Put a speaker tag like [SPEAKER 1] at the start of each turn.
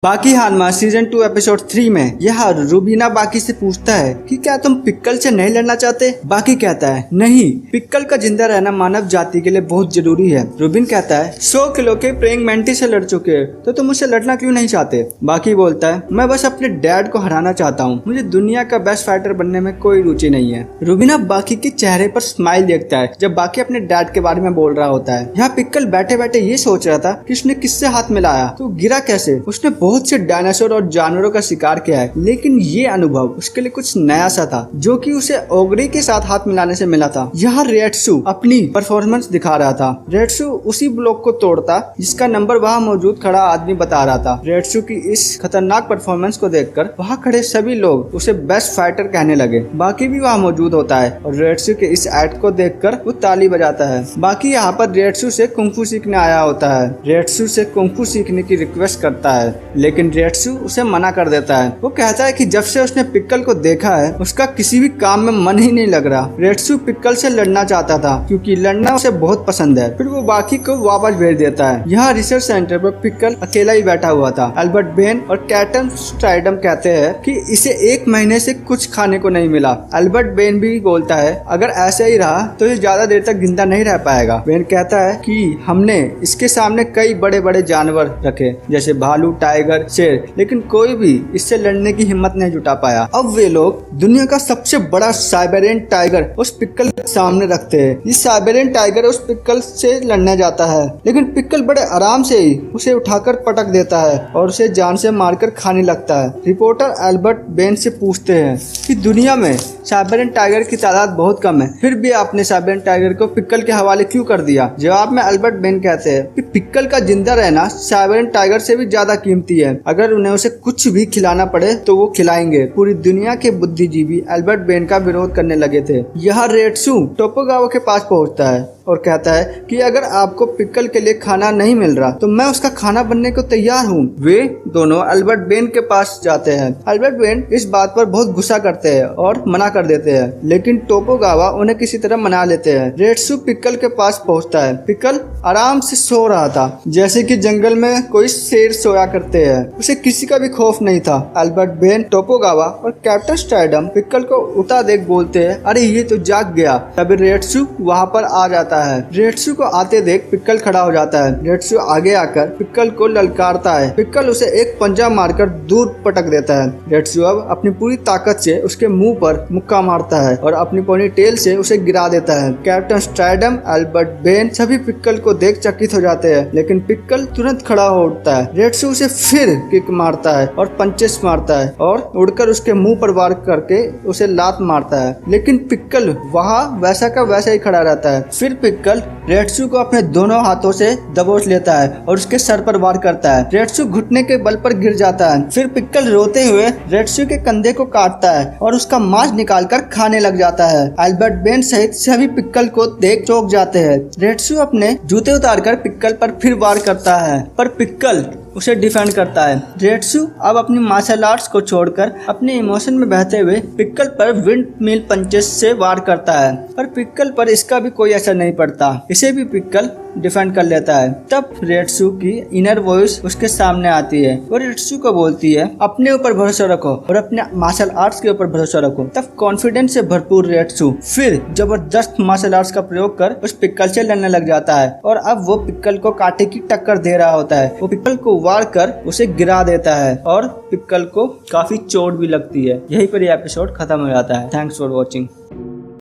[SPEAKER 1] बाकी हानमा season 2 episode 3 में यह रूबीना बाकी से पूछता है कि क्या तुम पिक्कल से नहीं लड़ना चाहते। बाकी कहता है नहीं, पिक्कल का जिंदा रहना मानव जाति के लिए बहुत जरूरी है। रूबिन कहता है 100 किलो के प्रेइंग मैंटिस से लड़ चुके हैं तो तुम मुझसे लड़ना क्यों नहीं चाहते। बाकी बोलता है मैं बस अपने डैड को हराना चाहता हूँ, मुझे दुनिया का बेस्ट फाइटर बनने में कोई रुचि नहीं है। रूबीना बाकी के चेहरे पर स्माइल देखता है जब बाकी अपने डैड के बारे में बोल रहा होता है। यहाँ पिक्कल बैठे बैठे ये सोच रहा था कि उसने किससे हाथ मिलाया तो गिरा कैसे। उसने बहुत से डायनासोर और जानवरों का शिकार किया है, लेकिन ये अनुभव उसके लिए कुछ नया सा था जो कि उसे ओगरी के साथ हाथ मिलाने से मिला था। यहाँ रेट्सू अपनी परफॉर्मेंस दिखा रहा था। रेट्सू उसी ब्लॉक को तोड़ता जिसका नंबर वहाँ मौजूद खड़ा आदमी बता रहा था। रेट्सू की इस खतरनाक परफॉर्मेंस को देखकर वहाँ खड़े सभी लोग उसे बेस्ट फाइटर कहने लगे। बाकी भी वहाँ मौजूद होता है और रेट्सू के इस एक्ट को देखकर वो ताली बजाता है। बाकी यहाँ पर रेट्सू से कुंफू सीखने आया होता है। रेट्सू से कुंफू सीखने की रिक्वेस्ट करता है, लेकिन रेट्सू उसे मना कर देता है। वो कहता है कि जब से उसने पिक्कल को देखा है उसका किसी भी काम में मन ही नहीं लग रहा। रेट्सू पिक्कल से लड़ना चाहता था क्योंकि लड़ना उसे बहुत पसंद है। फिर वो बाकी को वापस भेज देता है। यहाँ रिसर्च सेंटर पर पिक्कल अकेला ही बैठा हुआ था। अल्बर्ट बेन और कैप्टन स्ट्राइडम कहते हैं कि इसे 1 महीने से कुछ खाने को नहीं मिला। अल्बर्ट बेन भी बोलता है अगर ऐसा ही रहा तो ये ज्यादा देर तक जिंदा नहीं रह पाएगा। बेन कहता है कि हमने इसके सामने कई बड़े बड़े जानवर रखे जैसे भालू, टाइगर, शेर, लेकिन कोई भी इससे लड़ने की हिम्मत नहीं जुटा पाया। अब वे लोग दुनिया का सबसे बड़ा साइबेरियन टाइगर उस पिक्कल के सामने रखते हैं। ये साइबेरियन टाइगर उस पिक्कल से लड़ने जाता है, लेकिन पिक्कल बड़े आराम से ही उसे उठाकर पटक देता है और उसे जान से मारकर खाने लगता है। रिपोर्टर अल्बर्ट बेन से पूछते हैं कि दुनिया में साइबेरियन टाइगर की तादाद बहुत कम है, फिर भी आपने साइबेरियन टाइगर को पिक्कल के हवाले क्यों कर दिया। जवाब में अल्बर्ट बेन कहते हैं कि पिक्कल का जिंदा रहना साइबेरियन टाइगर से भी ज्यादा कीमती है। अगर उन्हें उसे कुछ भी खिलाना पड़े तो वो खिलाएंगे। पूरी दुनिया के बुद्धिजीवी अल्बर्ट बेन का विरोध करने लगे थे। यहाँ रेट्सू टोपोगावा के पास पहुंचता है और कहता है कि अगर आपको पिक्कल के लिए खाना नहीं मिल रहा तो मैं उसका खाना बनने को तैयार हूँ। वे दोनों अल्बर्ट बेन के पास जाते हैं। अल्बर्ट बेन इस बात पर बहुत गुस्सा करते हैं और मना कर देते हैं, लेकिन टोपोगावा उन्हें किसी तरह मना लेते हैं। रेट्सू पिक्कल के पास पहुँचता है। पिक्कल आराम से सो रहा था जैसे कि जंगल में कोई शेर सोया करते हैं। उसे किसी का भी खौफ नहीं था। अल्बर्ट बेन, टोपोगावा और कैप्टन स्ट्राइडम पिक्कल को उठा देख बोलते हैं अरे ये तो जाग गया। तभी रेट्सू वहाँ पर आ जाता है। रेट्सू को आते देख पिक्कल खड़ा हो जाता है। रेट्सू आगे आकर पिक्कल को ललकारता है। पिक्कल उसे एक पंजा मारकर दूर पटक देता है। रेट्सू अब अपनी पूरी ताकत से उसके मुंह पर मुक्का मारता है और अपनी पोनी टेल से उसे गिरा देता है। कैप्टन स्ट्राइडम, अल्बर्ट बेन सभी पिक्कल को देख चकित हो जाते हैं, लेकिन पिक्कल तुरंत खड़ा हो उठता है। रेट्सू उसे फिर किक मारता है और पंचेस मारता है और उड़कर उसके मुंह पर वार करके उसे लात मारता है, लेकिन पिक्कल वहाँ वैसा का वैसा ही खड़ा रहता है। फिर पिक्कल रेट्सू को अपने दोनों हाथों से दबोच लेता है और उसके सर पर वार करता है। रेट्सू घुटने के बल पर गिर जाता है। फिर पिक्कल रोते हुए रेट्सू के कंधे को काटता है और उसका मांस निकालकर खाने लग जाता है। अल्बर्ट बेन सहित सभी पिक्कल को देख चौंक जाते हैं। रेट्सू अपने जूते उतारकर पिक्कल पर फिर वार करता है, पर पिक्कल उसे डिफेंड करता है। रेट्सू अब अपनी मार्शल आर्ट्स को छोड़कर अपने इमोशन में बहते हुए पिक्कल पर विंड मिल पंचेस से वार करता है, पर पिक्कल पर इसका भी कोई असर नहीं पड़ता। इसे भी पिक्कल डिफेंड कर लेता है। तब रेट्सू की इनर वॉइस उसके सामने आती है और रेट्सू को बोलती है अपने ऊपर भरोसा रखो और अपने मार्शल आर्ट्स के ऊपर भरोसा रखो। तब कॉन्फिडेंस से भरपूर रेट्सू फिर जबरदस्त मार्शल आर्ट्स का प्रयोग कर उस पिक्कल से लड़ने लग जाता है और अब वो पिक्कल को कांटे की टक्कर दे रहा होता है। वो पिक्कल को वार कर उसे गिरा देता है और पिक्कल को काफी चोट भी लगती है। यहीं पर यह एपिसोड खत्म हो जाता है। Thanks for watching.